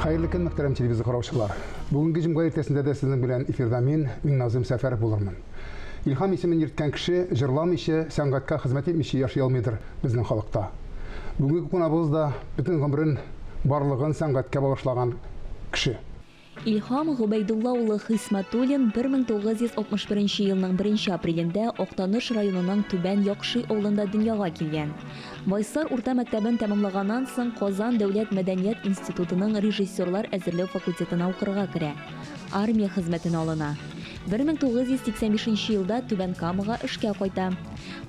Hayırlı gün muhterem televizyon karşılar. Bugünkü Cumhur ertesinde de sizin bilen efirde men Nazım Səfərov bulurman. İlham ismini yırtkan kişi jırlamışı, sanatqa hizmet etmişi yaşay almaydır bizning halkta. Bugünkü konumuz da bütün ömrün barlığın sanatqa bağışlagan kişi. İlham Ғұбайдулла улы Хисматуллин 1961 елның 1 апрелендә Октаныш районының Түбән Яқшы авылында дөньяга килгән. Байсар урта мәктәбен тәмамлаганнан соң Казан дәүләт мәдәният институтының режиссерлар әзерләү факультетына укырга керә. Армия хезмәтенә алына. 1985 елда Түбән Камага эшкә кайта.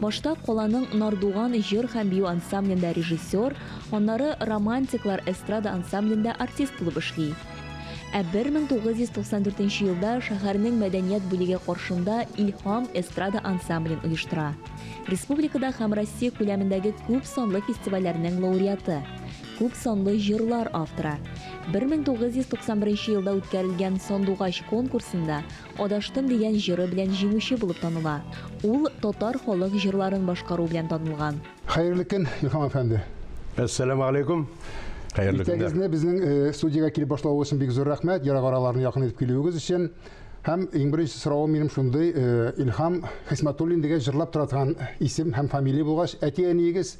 Башта Каланың Нардуган җыр һәм бию ансамблендә режиссер, аннары романтиклар эстрада ансамблендә артист булып эшли. 1994 елда шәһәрнең мәдәният бүлеге каршында Илһам эстрада ансамблен оештыра. Республикада һәм Россия күләмендәге күп санлы фестивальләрнең лауреаты, күп санлы җырлар авторы. 1991 елда үткәрелгән Сандугач конкурсында Адаштым дигән җыры белән җиңүче булып таныла. Ул татар халык җырларын башкару белән танылган. Hayırlı gün İlham Efendi. Assalamu alaikum. Hayırlı günler. İlk bizning studiyaga kelib boshlaw üçün bek zor rahmat. Yaraq aralarını yaxın edip kelüğünüz için. Hem en birinci sorawım benim şunday İlham Hисматуллин degan jırlap turadigan isim hem familiya bo'lgach, ati-enigiz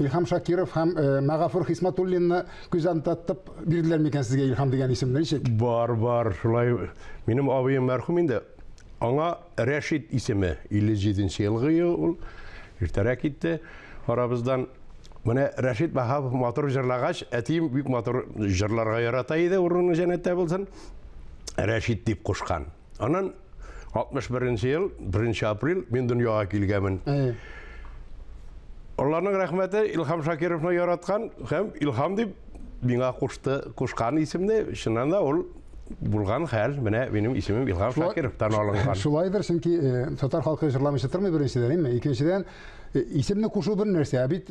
İlham Shakirov hem Mag'afur Hисматуллинni ko'zdan tatib berdilar mekan sizga İlham degan isimni nechek? Бар, шулай. Минем абыйым мәрхүм инде. Аңа Рәшит исеме 57 елгы ул иртәрәк китте. Арабыздан менә Рәшит Баһапов матур җырлагач, әтием бик матур җырларга ярата иде, урыны җәннәттә булсын. Рәшит дип кушкан. Аннан 61 ел 1 апрель мин дөньяга килгәнмен. Алланың рәхмәте Илһам Шакировны яраткан һәм Илһам дип миңа кушкан исемне, чыннан да ул булган хәл. Менә минем исемем Илһам Шакиров танылган. Шулайдыр, чөнки татар халкы җырламыйча тормый беренчедән, әйме? Икенчедән исемне кушу бер нәрсә. Бит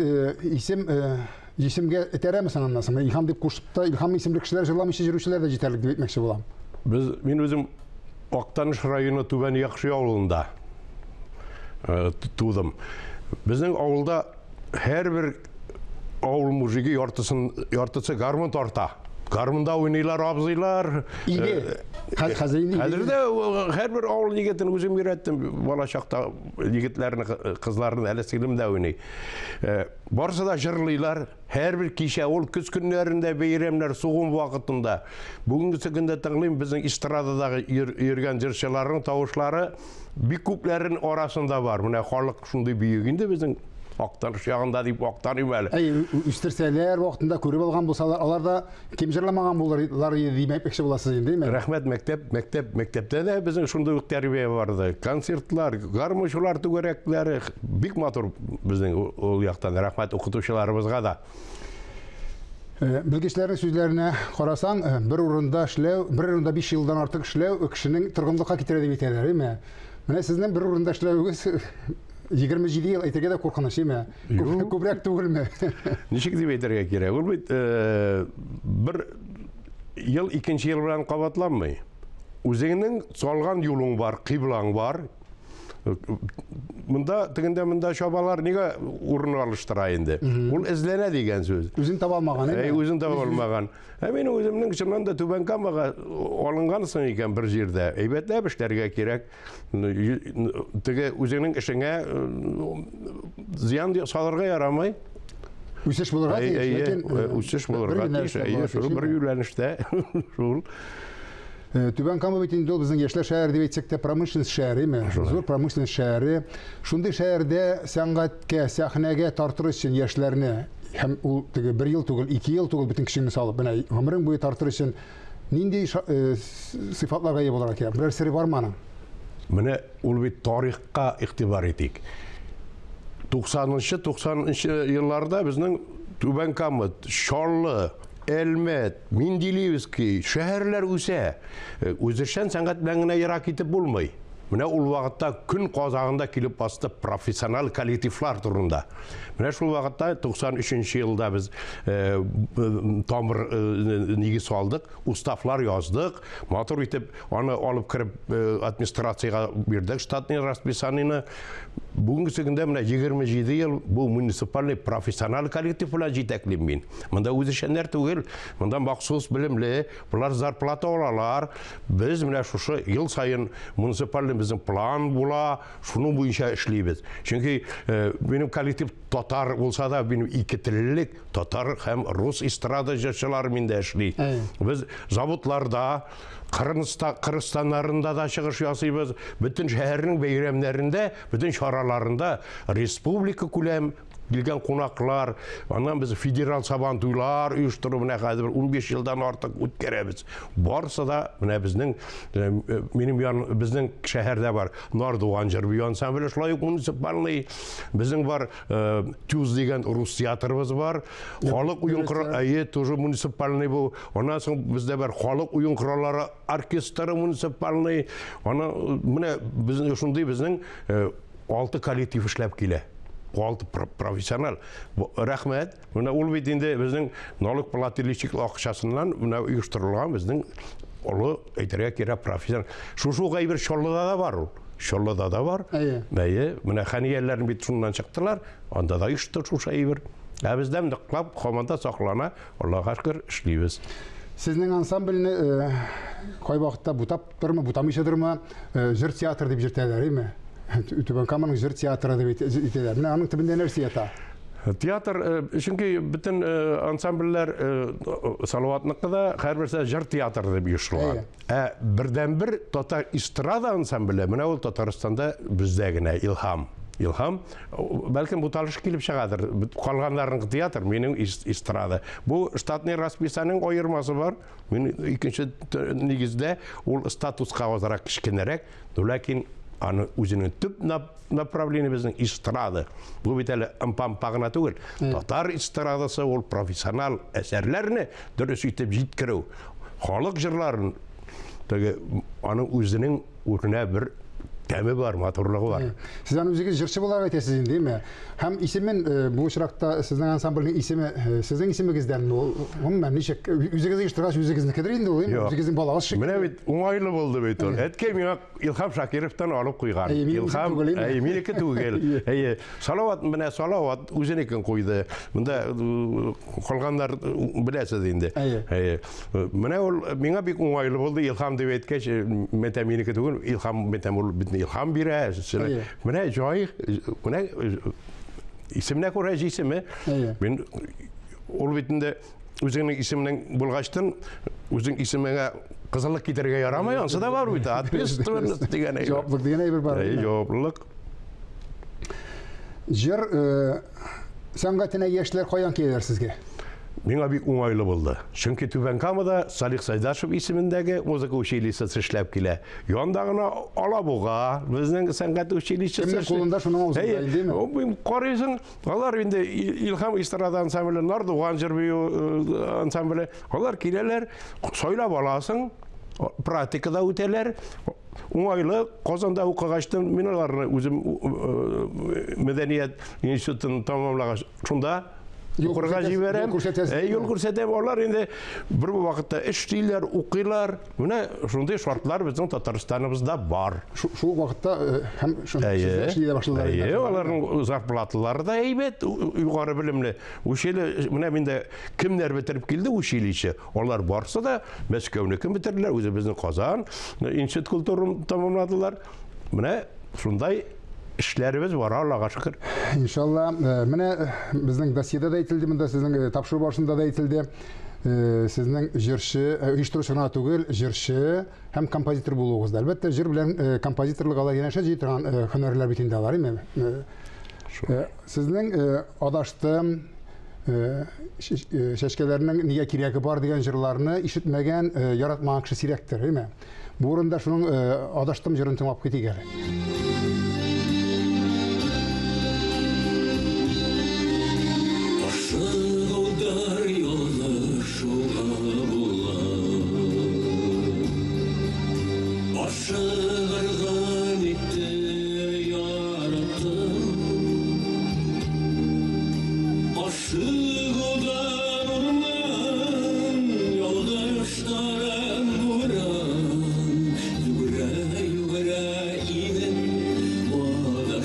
исемгә этәрәме сананасың? Илһам дип кушып та Илһам исемле кешеләр җырламыйча җыручылар да җитәрлек дип әйтмәкче булам. Мин үзем Октаныш районы Түбән Яқшы авылында тудым. Безнең авылда һәрбер авыл мужиги яртысы гармон тарта. Гармонда уйныйлар, абзыйлар. Хәзердә һәрбер авыл егетен үзем өйрәттем. Бала чакта егетләрне, кызларны әле сыйлымда уйный. Барысы да җырлыйлар. Һәрбер кичә ул көз көннәрендә, бәйрәмнәр, сугым вакытында. Бүгенге көндә тыңлыйм, безнең эстрададагы йөргән җырчыларның тавышлары бик күпләрен арасында бар. Менә халык шундый бийек инде безнең Октаныш ягында дип актаныйм әле. Үстерсәләр вакытында күреп алган булсалар, алар да кем җырламаган булырлар димәкче буласыз инде, әйме? Рәхмәт, мәктәптә дә безнең шундый ук тәрбия барды. Концертлар, гармончылар түгәрәкләре бик матур безнең ул яктан. Рәхмәт укытучыларыбызга да. Белгечләрнең сүзләренә карасаң, бер урында эшләү, бер урында 5 елдан артык эшләү кешенең торгынлыкка китерә дип әйтәләр, әйме? Менә сезнең бер урында эшләүегез 27 ел әйтергә дә куркыныч, әйме? Күбрәк түгелме? Ничек дип әйтергә кирәк? Ул бит бер ел икенче ел белән кабатланмый. Үзеңнең салган юлың бар, кыйблаң бар. Монда тегендә чабалар нигә урын алыштыра инде? Ул эзләнә дигән сүз. Үзен таба алмаган, әйме? Үзен таба алмаган. Мин үземнең чыннан да Түбән Камага алынгансың икән бер җирдә. Әйбәтләп эшләргә кирәк. Теге үзеңнең эшеңә зыян салырга ярамый. Үсеш булырга тиеш, ләкин үсеш булырга тиеш. Бер юләнештә шул. Түбән Кама бит инде безнең яшьләр шәһәре дип әйтсәк тә промышленность шәһәре, зур промышленность шәһәре. Шундый шәһәрдә сәнгатькә, сәхнәгә тартыр өчен яшьләрне һәм ул теге 1 ел түгел, 2 ел түгел бөтен кешене салып, менә гомерең буе тартыр өчен нинди сыйфатларга ия булырга кирәк? Берәр сире бармы аның? Менә ул бит тарихка игътибар итик. 90-90 елларда безнең Түбән Кама, Шарлы, Әлмәт, Менделеевский шәһәрләр үсә. Үзешчән сәнгать белән генә ерак итеп булмый. Менә ул вакытта көн казагында килеп басты профессионал коллективлар турында. Менә шул вакытта 93 елда без тамыр нигез салдык, уставлар яздык, матур итеп аны алып кирип администрациягә бирдек, штатный расписаниены. Бүгінгі күнде мына 27 ел бұл муниципальный профессионал коллектив білән жетекленмен. Мында өзі шәнер түгел, мында мақсус білімлі, бұлар зарплата алалар. Біз мына шушы ел сайын муниципальный біздің план була, шуның бойынша эшлейбез. Чөнки менің коллектив татар болса да, менің ике тіллік татар һәм рус эстрада җырчылары миндә эшли. Біз заводларда Қырғызстандарында да шығыш ясыйбыз, бүтін шәһәрнең бәйрәмнәрендә, бүтін шараларында республика күләм келген қонақлар, аннан біз федерал сабантуйлар ұйыштырып, мына қазір 15 жылдан артық өткеребіз. Барса да, мына біздің шәһәрдә бар Нардуған жырбүй ансамблі, шулай муниципальный, біздің бар Тюз деген рус театрыбыз бар, халық уйын тоже муниципальный бұл. Онан соң бізде бар халық уйын құралары оркестры муниципальный. Мына біздің 6 коллектив эшләп килә. 6 профессионал. Рәхмәт. Мына ул бит инде безнең налог плательщик акчасыннан мына оештырылган безнең олы әйтергә кирәк профессионал. Шушы гайбер Чаллыда да бар ул. Чаллыда да бар. Бәйе, менә хәнияләрне бит шуннан чыктылар. Анда да иште шушы әйбер. Ә бездә ныклап команда саклана, Аллаһка шөкер эшлибез. Сезнең ансамбльне кай вакытта бутамыйчыдырмы, җыр театры дип җиртәләр, име? Түбән Каманың җыр театры дип әйтәләр. Менә аның төбендә нәрсә ята? Театр, чөнки бөтен ансамбльләр Салаватныкы да һәрберсе җыр театры дип оештырылган. Ә бердән-бер татар эстрада ансамбле, менә ул Татарстанда бездә генә Илһам. Илһам, бәлкем бу талыш килеп чыгадыр. Калганнарның театр, минем эстрада. Бу штатный расписаниянең аермасы бар. Мин икенче нигездә ул статуска азрак кичкенәрәк, ләкин аны үзенең төп направление безнең эстрада. Бу бит әле ымпам-пагына түгел. Татар эстрадасы ул профессионал әсәрләрне дөрес итеп җиткерү. Халык җырларын теге аның үзенең үрнә бер тәме бар, матурлыгы бар. Сез аны үзегез җырчы буларга әйтәсез инде, әйме? Һәм исемен бу очракта сезнең ансамбльнең исеме сезнең исемегездән гомумән ничек үзегез оештыргач үзегезнекедер инде ул, үзегезнең балагыз шикелле. Менә бит уңайлы булды бит ул. Әткәй миңа Илһам Шакировтан алып куйган. Илһам, минеке түгел. Салават, менә Салават үзенекен куйды. Монда калганнар беләсез инде. Менә ул миңа бик уңайлы булды. Илһам дип әйткәч, мәтә минеке түгел, Илһам мәтә ул Илһам бирә. Менә җай, менә исемне күрә исеме. Мин ул бит инде үзеңнең исемнең булгачтан үзең исемеңә кызыллык китәргә ярамый, ансы да бар бит. Ответственность дигән әйбер. Җаваплык дигән әйбер бар. Җаваплык. Җыр сәнгатенә яшьләр каян киләләр сезгә? Миңа бик уңайлы булды. Чөнки Түбән Камада Салих Сайдашев исемендәге музыка училищесы эшләп килә. Яндагына Алабуга, безнең сәнгать училищесы. Кемнең кулында шуның авызында индеме? Ул карыйсың, алар инде Илһам эстрада ансамбле, Нардуган җырбый ансамбле, алар киләләр, сойлап аласың, практикада үтәләр. Уңайлы, Казанда укыгачтан мин аларны үзем мәдәният институтын тәмамлагач, шунда Юқырға жиберем, юл күрсәтем, олар инде бір вакытта эшлиләр, укыйлар. Менә шундый шартлар безнең Татарстаныбызда бар. Шул вакытта һәм шундый эшлиләр башлыйлар. Аларның зарплаталары да әйбәт, югары белемле. Училище, менә миндә кемнәр бетереп килде училище. Алар барса да Мәскәүнекен бетерделәр, үзебезнең Казан институт культурын тәмамладылар. Менә шундай эшләребез бар, Аллаһка шөкер. Иншалла, менә безнең досьеда да әйтелде, монда сезнең тапшыру башында да әйтелде. Сезнең җырчы, оештыручы гына түгел, җырчы һәм композитор булуыгыз. Әлбәттә, җыр белән композиторлык алар янәшә җый торган һөнәрләр бит инде алар, име? Сезнең адаштым, шәшкәләрнең нигә кирәге бар дигән җырларны ишетмәгән, яратмаган кеше сирәктер, име? Бу урында шуның адаштым җырын тыңлап китик әле. Yugura, yugura, iden, o da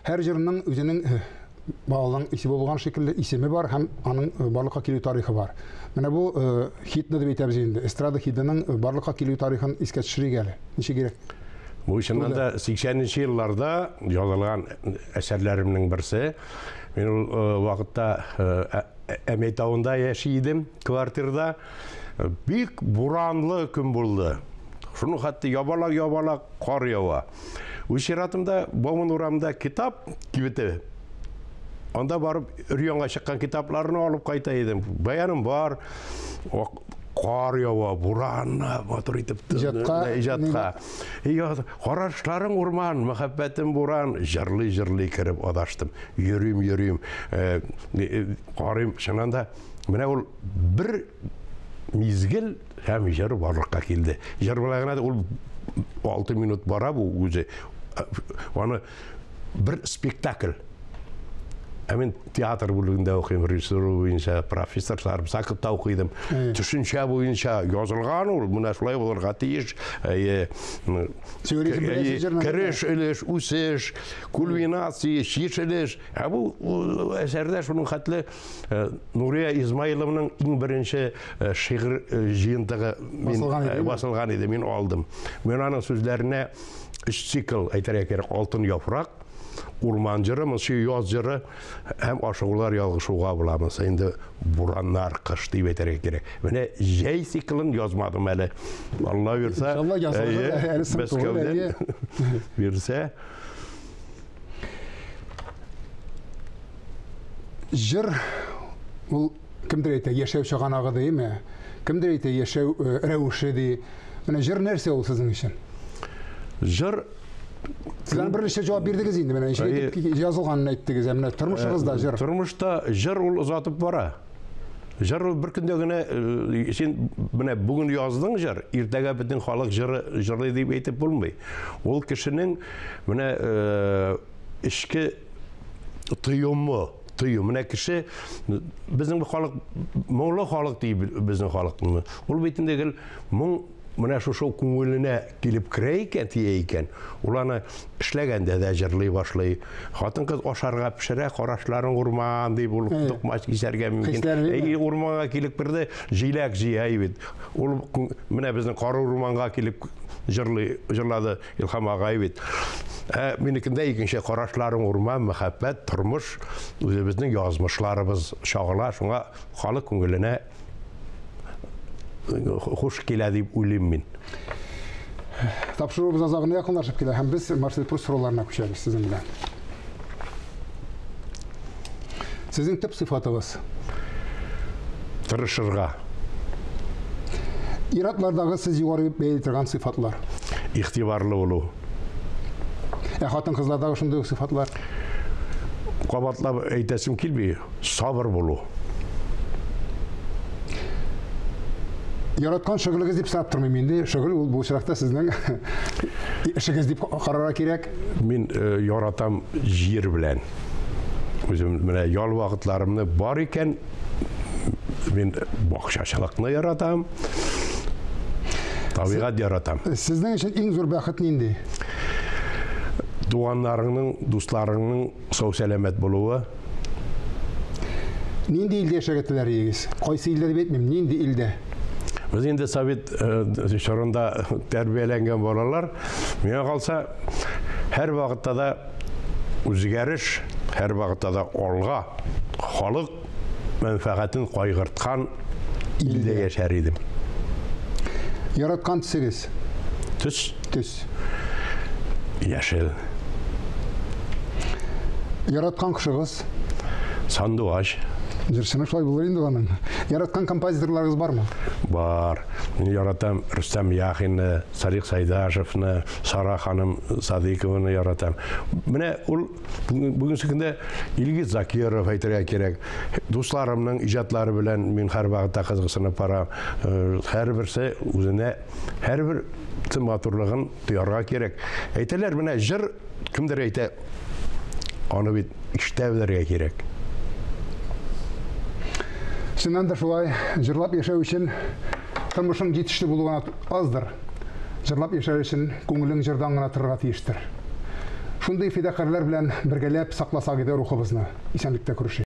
Her jırının özünün bağlan isi bolğan şekilde isemi var, hem anın barlıqqa kelүү tarixi var. Mana bu hitni dep aytабыз endi. Estrada hitinin barlıqqa kelүү tarixin isке түшүрү келе. Неше керек? Bu işinden de 80-ci yıllarda yazılgan eserlerimnin birisi. Ben o vakitte Emeйтауында yaşıydım, kvartirda. Büyük buranlı gün buldu. Şunu hatta yabalak kar yava. O şiratımda Bomun uğramda kitap gibi. Onda barıp rüyonga çıkan kitaplarını alıp kaytaydım. Bayanım var. O kar yava, buranna, motor itip ijatqa. Qaraşların urman, muhabbetim buran, jırlı kirip adaştım. Yürüyüm. Qarayım, şunanda mine ol bir mizgil hem jır barlıqqa keldi. Jır bilagına da ol 6 minut bara bu özü. Onu bir spektakl. Hemen tiyatr bölümünde okuyum, rejissör boyunca, profesör sarımsakıpta okuyordum. Düşünce boyunca yazılgan ol, buna şulay olurga teyir. Kiriş iliş, usiş, kulminasiya, şiş iliş. Bu eserde şunun hatlı Nuriye İzmayılov'un en birinci şiir jiyintiği basılgan idi, men aldım. Men onun sözlerine 3 sikl aytarak gerek, altın yaprak, Urman jırı, mışı yaz jırı, hem aşağılar yalgışuğa bulamız. Şimdi buranlar kış deyip eterek gerek. Mene jey siklin yazmadım hele. Allah verse. İnşallah yazılır. Beskevden verse. Jır, bu kimdir eyte? Yaşav çağanağı değil mi? Kimdir eyte? Yaşav revuşu değil. Mene jır neresi ol sizin için? Jır Sizden bir işe cevap verdiniz indi. Mene yazılganını ayttınız. Emine turmuşunuzda jır. Turmuşta jır ol uzatıp bara. Jır ol bir kündegine sen bugün yazdın jır, ertege bütün halk jırlı deyip aytıp bulmay. Ol kişinin işki tıyımı. Mine kişi bizim halk, Moğol halk değil bizim halkımız. Ol bitindeki Mına şu көңіліне келіп кірейкен, тиейкен, оланы ішлегенде де жырлай башлай. Хатын қыз ошарға пішірі, қорашларын ұрман deyip, ол тұқмаш кесерге мүмкін. Ұрманға келіп бірді жиләк жияй бет. Ол мына біздің қары ұрманға келіп жырлады İlham Ağay bет. Menekinde ikinci қорашларын ұрман, mühabbet, turmuş, bizдің yazmışlarımız şağılar, şuna халық көңіліне hoş geldi deyip uyluyum men. Tapşırığımız azağına yakınlaşıp geldi. Hem biz Marcel Proust sorularına koşarız sizin bilen. Sizin tip sıfatınız? Tırışırga. İratlardaki siz yukarı belirtirgen sıfatlar? İhtibarlı olu. Hatın kızlardaki şunday sıfatlar? Qabatlab eytesim kelbey, sabır bolu. Yaratkan şıgılığız deyip sanap durmayım endi. Şıgıl bu şırakta sizden işiniz deyip karara kerek. Men yaratam jir bilen. Özüm yol vaqtlarimni bar ekan, men baqşaçılıqni yaratam. Tabiat yaratam. Sizden için en zor baxıt neydi? Doğanlarının, dostlarının sağ selamet buluğu. Neydi ilde yaşagettiler yiyiz? Qaysı ilde de betmeyim, neydi ilde? Biz endi Sovet terbiyelengen bolalar. Mene kalsa her vakitte da үзгәреш һәр вакытта да алга, халык мәнфәгатен кайгырткан илдә яшәр идем. Яраткан төсегез? Төс Төс. яшел, Яраткан кошыгыз? сандугач Җырчының шулай булыр инде аның. Яраткан композиторларыгыз бармы? бар. Мин яратам Рөстәм Яхинны, Сарик Сайдашевны, Сара ханым Садыйкованы яратам. Менә ул бүгенге көндә Илгиз Закиров әйтергә кирәк. Дусларымның иҗатлары белән мин һәр вакытта кызыксынып барам. Һәрберсе үзенә һәрбер матурлыгын тоярга кирәк. Әйтәләр, менә җыр кемдер әйтә, аны бит ишетә кирәк. Чыннан да шулай, җырлап яшәү өчен тормышың җитешле булуга аздыр. Җырлап яшәү өчен күңелең җырдан гына торырга тиештер. Шундый фидакарлар белән бергәләп сакласак иде рухыбызны. Исәнлектә күрешик.